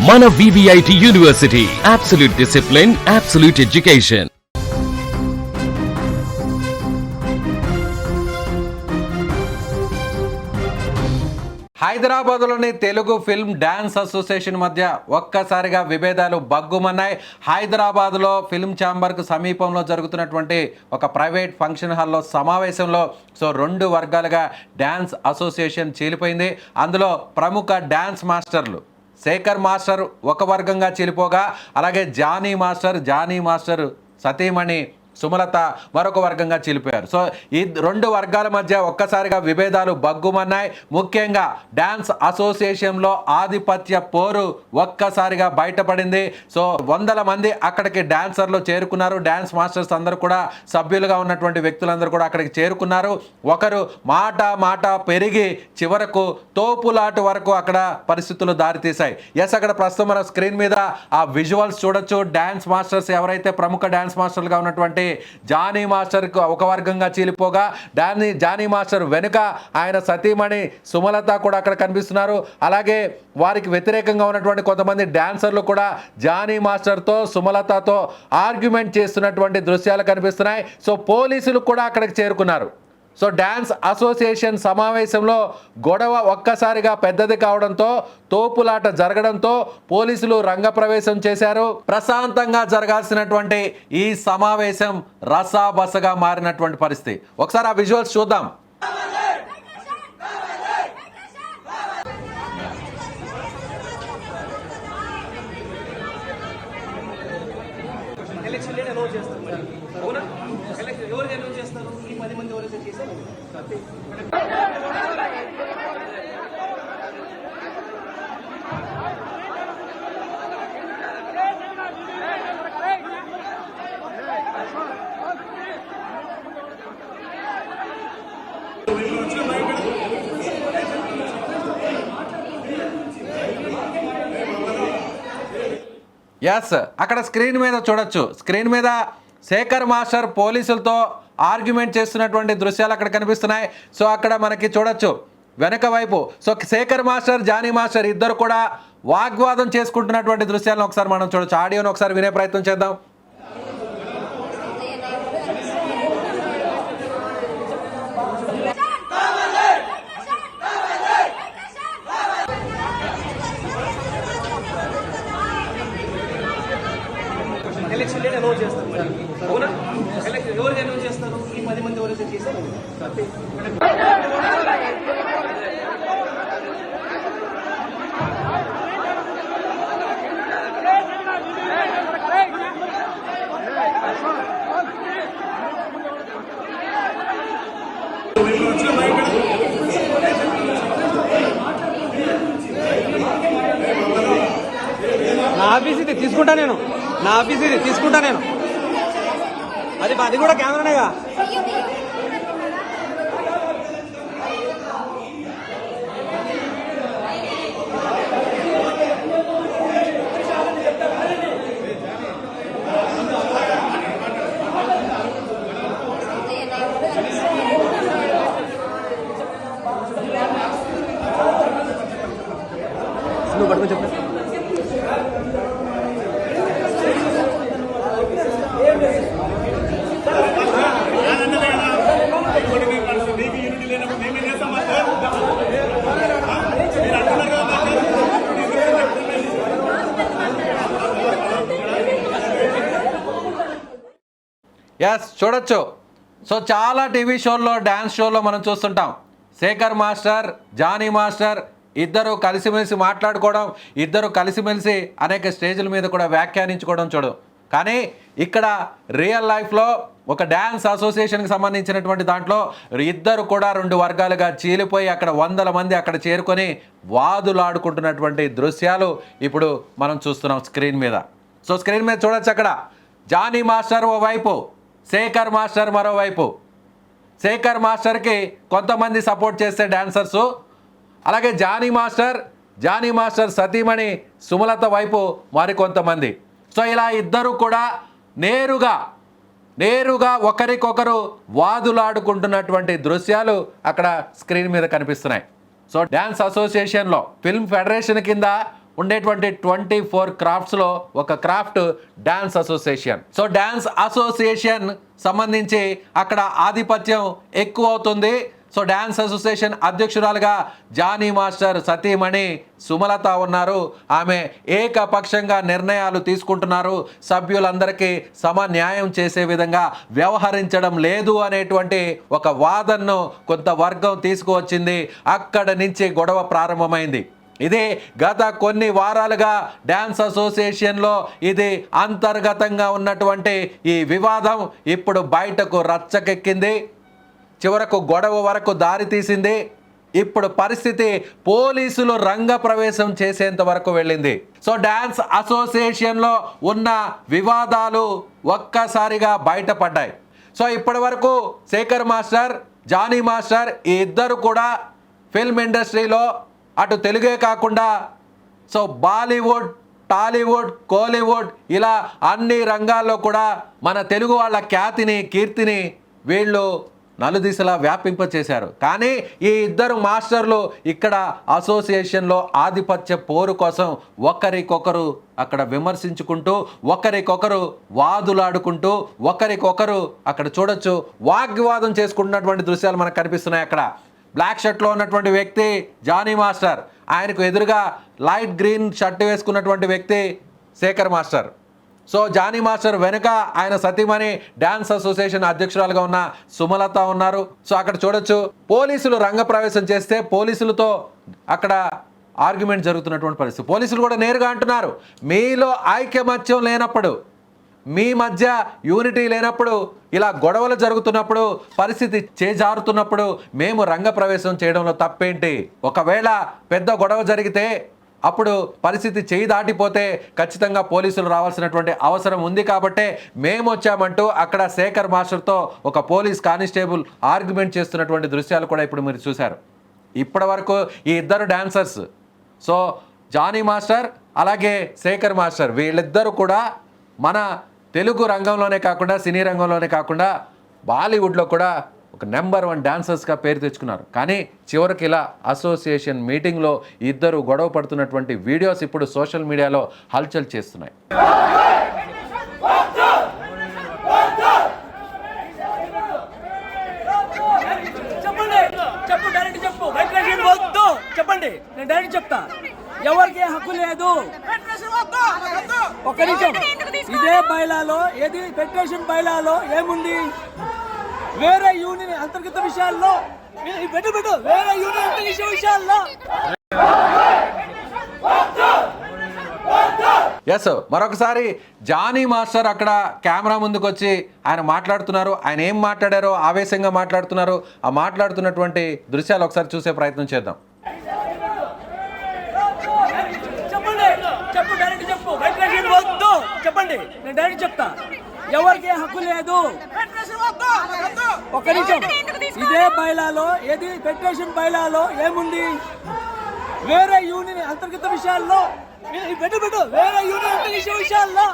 మన VVIT university, absolute discipline, absolute education. హైదరాబాద్లోని Telugu film dance association మధ్య ఒక్కసారిగా విభేదాలు బగ్గుమన్నాయి. హైదరాబాద్లో ఫిల్మ్ ఛాంబర్కు సమీపంలో జరుగుతున్నటువంటి ఒక ప్రైవేట్ ఫంక్షన్ హాల్లో సమావేశంలో రెండు వర్గాలుగా డ్యాన్స్ అసోసియేషన్ చీలిపోయింది. అందులో ప్రముఖ డ్యాన్స్ మాస్టర్లు శేఖర్ మాస్టర్ ఒక వర్గంగా చీలిపోగా, అలాగే జానీ మాస్టర్ సతీమణి సుమలత మరొక వర్గంగా చీలిపోయారు. ఈ రెండు వర్గాల మధ్య ఒక్కసారిగా విభేదాలు బగ్గుమన్నాయి. ముఖ్యంగా డ్యాన్స్ అసోసియేషన్లో ఆధిపత్య పోరు ఒక్కసారిగా బయటపడింది. వందల మంది అక్కడికి డాన్సర్లు చేరుకున్నారు. డ్యాన్స్ మాస్టర్స్ అందరూ కూడా, సభ్యులుగా ఉన్నటువంటి వ్యక్తులందరూ కూడా అక్కడికి చేరుకున్నారు. ఒకరు మాట పెరిగి చివరకు తోపులాట వరకు అక్కడ పరిస్థితులు దారితీశాయి. అక్కడ ప్రస్తుతం మన స్క్రీన్ మీద ఆ విజువల్స్ చూడొచ్చు. డ్యాన్స్ మాస్టర్స్ ఎవరైతే ప్రముఖ డ్యాన్స్ మాస్టర్లుగా ఉన్నటువంటి జానీ మాస్టర్ ఒక వర్గంగా చీలిపోగా, జానీ మాస్టర్ వెనుక ఆయన సతీమణి సుమలత కూడా అక్కడ కనిపిస్తున్నారు. అలాగే వారికి వ్యతిరేకంగా ఉన్నటువంటి కొంతమంది డాన్సర్లు కూడా జానీ మాస్టర్తో సుమలతతో ఆర్గ్యుమెంట్ చేస్తున్నటువంటి దృశ్యాలు కనిపిస్తున్నాయి. పోలీసులు కూడా అక్కడికి చేరుకున్నారు. డ్యాన్స్ అసోసియేషన్ సమావేశంలో గొడవ ఒక్కసారిగా పెద్దది కావడంతో, తోపులాట జరగడంతో పోలీసులు రంగప్రవేశం చేశారు. ప్రశాంతంగా జరగాల్సినటువంటి ఈ సమావేశం రసాబసగా మారినటువంటి పరిస్థితి. ఒకసారి ఆ విజువల్స్ చూద్దాం. అక్కడ స్క్రీన్ మీద చూడొచ్చు. స్క్రీన్ మీద శేఖర్ మాస్టర్ పోలీసులతో ఆర్గ్యుమెంట్ చేస్తున్నటువంటి దృశ్యాలు అక్కడ కనిపిస్తున్నాయి. అక్కడ మనకి చూడొచ్చు వెనక వైపు శేఖర్ మాస్టర్, జానీ మాస్టర్ ఇద్దరు కూడా వాగ్వాదం చేసుకుంటున్నటువంటి దృశ్యాలను ఒకసారి మనం చూడొచ్చు. ఆడియోను ఒకసారి వినే ప్రయత్నం చేద్దాం. ఎలక్షన్ అనౌన్స్ చేస్తారు. అవునా? ఎవరు అనౌన్స్ చేస్తారు? ఈ 10 మంది ఎవరైతే చేశారు. నా ఆఫీస్ ఇది తీసుకుంటా నేను. అది కూడా కెమెరానేగా. నువ్వు పట్టుకొని చెప్పు. చూడొచ్చు. చాలా టీవీ షోల్లో, డ్యాన్స్ షోల్లో మనం చూస్తుంటాం. శేఖర్ మాస్టర్, జానీ మాస్టర్ ఇద్దరు కలిసిమెలిసి మాట్లాడుకోవడం, ఇద్దరు కలిసిమెలిసి అనేక స్టేజ్ల మీద కూడా వ్యాఖ్యానించుకోవడం చూడు. కానీ ఇక్కడ రియల్ లైఫ్లో ఒక డ్యాన్స్ అసోసియేషన్కి సంబంధించినటువంటి దాంట్లో ఇద్దరు కూడా రెండు వర్గాలుగా చీలిపోయి అక్కడ వందల మంది అక్కడ చేరుకొని వాదులాడుకుంటున్నటువంటి దృశ్యాలు ఇప్పుడు మనం చూస్తున్నాం స్క్రీన్ మీద. స్క్రీన్ మీద చూడొచ్చు. అక్కడ జానీ మాస్టర్ ఓవైపు, శేఖర్ మాస్టర్ మరోవైపు. శేఖర్ మాస్టర్కి కొంతమంది సపోర్ట్ చేసే డాన్సర్సు, అలాగే జానీ మాస్టర్ సతీమణి సుమలత వైపు మరికొంతమంది. ఇలా ఇద్దరు కూడా నేరుగా ఒకరికొకరు వాదులాడుకుంటున్నటువంటి దృశ్యాలు అక్కడ స్క్రీన్ మీద కనిపిస్తున్నాయి. డ్యాన్స్ అసోసియేషన్లో ఫిల్మ్ ఫెడరేషన్ కింద ఉండేటువంటి 24 క్రాఫ్ట్స్లో ఒక craft dance association. So dance association సంబంధించి అక్కడ ఆధిపత్యం ఎక్కువ అవుతుంది. సో డ్యాన్స్ అసోసియేషన్ అధ్యక్షురాలుగా జానీ మాస్టర్ సతీమణి సుమలత ఉన్నారు. ఆమె ఏకపక్షంగా నిర్ణయాలు తీసుకుంటున్నారు. సభ్యులందరికీ సమన్యాయం చేసే విధంగా వ్యవహరించడం లేదు అనేటువంటి ఒక వాదనను కొంత వర్గం తీసుకువచ్చింది. అక్కడ నుంచి గొడవ ప్రారంభమైంది. ఇది గత కొన్ని వారాలుగా డ్యాన్స్ అసోసియేషన్లో ఇది అంతర్గతంగా ఉన్నటువంటి ఈ వివాదం ఇప్పుడు బయటకు రచ్చకెక్కింది. చివరకు గొడవ వరకు దారితీసింది. ఇప్పుడు పరిస్థితి పోలీసులు రంగప్రవేశం చేసేంత వరకు వెళ్ళింది. సో డ్యాన్స్ అసోసియేషన్లో ఉన్న వివాదాలు ఒక్కసారిగా బయటపడ్డాయి. సో ఇప్పటి వరకు శేఖర్ మాస్టర్, జానీ మాస్టర్ ఈ ఇద్దరు కూడా ఫిల్మ్ ఇండస్ట్రీలో అటు తెలుగే కాకుండా సో బాలీవుడ్, టాలీవుడ్, కోలీవుడ్ ఇలా అన్ని రంగాల్లో కూడా మన తెలుగు వాళ్ళ ఖ్యాతిని, కీర్తిని వీళ్ళు నలుదిశలా వ్యాపింపచేశారు. కానీ ఈ ఇద్దరు మాస్టర్లు ఇక్కడ అసోసియేషన్లో ఆధిపత్య పోరు కోసం ఒకరికొకరు అక్కడ విమర్శించుకుంటూ, ఒకరికొకరు వాదులాడుకుంటూ, ఒకరికొకరు అక్కడ చూడొచ్చు వాగ్వివాదం చేసుకుంటున్నటువంటి దృశ్యాలు మనకు కనిపిస్తున్నాయి. అక్కడ బ్లాక్ షర్ట్లో ఉన్నటువంటి వ్యక్తి జానీ మాస్టర్, ఆయనకు ఎదురుగా లైట్ గ్రీన్ షర్ట్ వేసుకున్నటువంటి వ్యక్తి Shekhar master. So Jani master వెనుక ఆయన సతీమణి డ్యాన్స్ అసోసియేషన్ అధ్యక్షురాలుగా ఉన్న సుమలత ఉన్నారు. సో అక్కడ చూడొచ్చు పోలీసులు రంగప్రవేశం చేస్తే పోలీసులతో అక్కడ ఆర్గ్యుమెంట్ జరుగుతున్నటువంటి పరిస్థితి. పోలీసులు కూడా నేరుగా అంటున్నారు, మీలో ఐకమత్యం లేనప్పుడు, మీ మధ్య యూనిటీ లేనప్పుడు, ఇలా గొడవలు జరుగుతున్నప్పుడు, పరిస్థితి చేజారుతున్నప్పుడు మేము రంగప్రవేశం చేయడంలో తప్పేంటి? ఒకవేళ పెద్ద గొడవ జరిగితే అప్పుడు పరిస్థితి చేయి దాటిపోతే ఖచ్చితంగా పోలీసులు రావాల్సినటువంటి అవసరం ఉంది కాబట్టే మేము వచ్చామంటూ అక్కడ శేఖర్ మాస్టర్తో ఒక పోలీస్ కానిస్టేబుల్ ఆర్గ్యుమెంట్ చేస్తున్నటువంటి దృశ్యాలు కూడా ఇప్పుడు మీరు చూశారు. ఇప్పటి వరకు ఈ ఇద్దరు డాన్సర్స్, సో జానీ మాస్టర్ అలాగే శేఖర్ మాస్టర్, వీళ్ళిద్దరూ కూడా మన తెలుగు రంగంలోనే కాకుండా, సినీ రంగంలోనే కాకుండా బాలీవుడ్లో కూడా ఒక నెంబర్ 1 డాన్సర్స్గా పేరు తెచ్చుకున్నారు. కానీ చివరికి ఇలా అసోసియేషన్ మీటింగ్లో ఇద్దరు గొడవ పడుతున్నటువంటి వీడియోస్ ఇప్పుడు సోషల్ మీడియాలో హల్చల్ చేస్తున్నాయి. చెప్పండి, నేను డైరెక్ట్ చెప్తా. ఎవరికి హక్కు లేదు. ఒక్క నిమిషం, ఇదే బైలాలో, ఏది ఫెడరేషన్ బైలాలో ఏముంది? వేరే యూనియన్ అంతర్గత విషయాల్లో పెట్టు వేరే యూనియన్ అంతర్గత విషయాల్లో. ఎస్, మరొకసారి జానీ మాస్టర్ అక్కడ కెమెరా ముందుకు వచ్చి ఆయన మాట్లాడుతున్నారు. ఆయన ఏం మాట్లాడారో ఆవేశంగా మాట్లాడుతున్నారు. ఆ మాట్లాడుతున్నటువంటి దృశ్యాలు ఒకసారి చూసే ప్రయత్నం చేద్దాం. చెప్పు డైరెక్ట్ చెప్పు. ఫెడరేషన్ వద్దు. చెప్పండి, నేను డైరెక్ట్ చెప్తా. ఎవరికి హక్కు లేదు. ఒక్క నిమిషం, ఇదే బైలాలో, ఏది ఫెడరేషన్ బైలాలో ఏముంది? వేరే యూనియన్ అంతర్గత విషయాల్లో పెట్టు వేరే యూనియన్ అంతర్గత విషయాల్లో.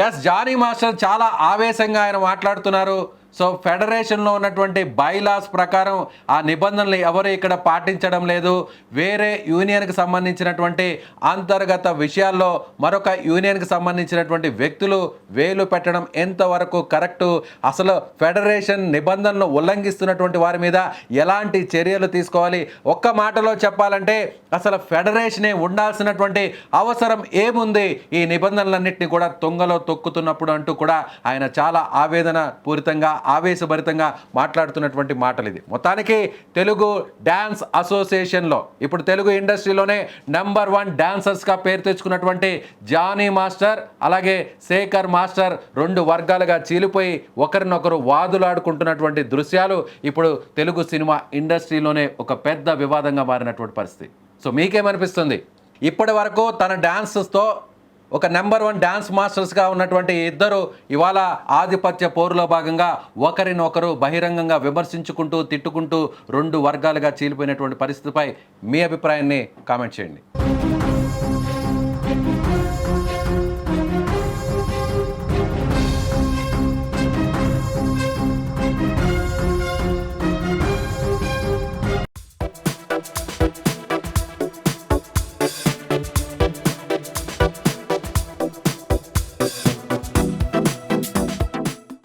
ఎస్, జానీ మాస్టర్ చాలా ఆవేశంగా ఆయన మాట్లాడుతున్నారు. సో ఫెడరేషన్లో ఉన్నటువంటి బైలాస్ ప్రకారం ఆ నిబంధనలు ఎవరు ఇక్కడ పాటించడం లేదు. వేరే యూనియన్కి సంబంధించినటువంటి అంతర్గత విషయాల్లో మరొక యూనియన్కి సంబంధించినటువంటి వ్యక్తులు వేలు పెట్టడం ఎంతవరకు కరెక్టు? అసలు ఫెడరేషన్ నిబంధనలు ఉల్లంఘిస్తున్నటువంటి వారి మీద ఎలాంటి చర్యలు తీసుకోవాలి? ఒక్క మాటలో చెప్పాలంటే అసలు ఫెడరేషనే ఉండాల్సినటువంటి అవసరం ఏముంది ఈ నిబంధనలన్నింటినీ కూడా తుంగలో తొక్కుతున్నప్పుడు అంటూ కూడా ఆయన చాలా ఆవేదన పూరితంగా, ఆవేశభరితంగా మాట్లాడుతున్నటువంటి మాటలు ఇది. మొత్తానికి తెలుగు డ్యాన్స్ అసోసియేషన్లో ఇప్పుడు తెలుగు ఇండస్ట్రీలోనే నెంబర్ 1 డాన్సర్స్గా పేరు తెచ్చుకున్నటువంటి జానీ మాస్టర్ అలాగే శేఖర్ మాస్టర్ 2 వర్గాలుగా చీలిపోయి ఒకరినొకరు వాదులాడుకుంటున్నటువంటి దృశ్యాలు ఇప్పుడు తెలుగు సినిమా ఇండస్ట్రీలోనే ఒక పెద్ద వివాదంగా మారినటువంటి పరిస్థితి. సో మీకేమనిపిస్తుంది? ఇప్పటి వరకు తన డాన్సెస్తో ఒక నెంబర్ 1 డ్యాన్స్ మాస్టర్స్గా ఉన్నటువంటి ఇద్దరు ఇవాళ ఆధిపత్య పోరులో భాగంగా ఒకరినొకరు బహిరంగంగా విమర్శించుకుంటూ, తిట్టుకుంటూ 2 వర్గాలుగా చీలిపోయినటువంటి పరిస్థితిపై మీ అభిప్రాయాన్ని కామెంట్ చేయండి.